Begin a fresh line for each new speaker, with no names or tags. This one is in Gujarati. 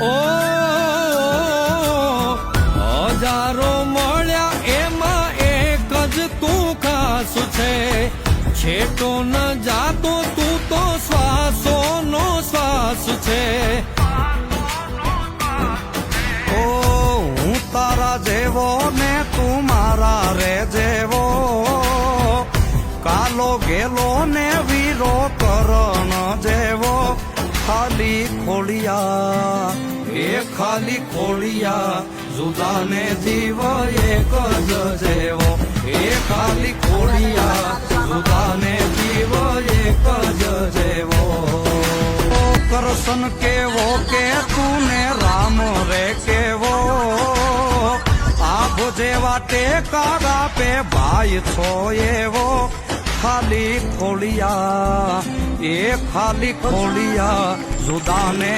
ઓ હજારો મળ્યા એમાં એક જ તું ખાસ છે, છેટો ન જાતો તું તો શ્વાસો નો શ્વાસ છે.
ઓ હું તારા જેવો ને તું મારા રે જેવો, કાલો ગેલો ને વીરો કરણ જેવો. ખાલી ખોડિયા એ ખાલી ખોડિયા, જુદા ને જીવ એક જ જેવો. એ ખાલી ખોડિયા, જુદા ને જીવ એક જ જેવો. કરશન કેવો કે તું ને રામ રે કેવો, આભ જેવા ટેકા આપે ભાઈ છો એવો. ખાલી ખોડિયા એ ખાલી ખોડિયા, જુદા ને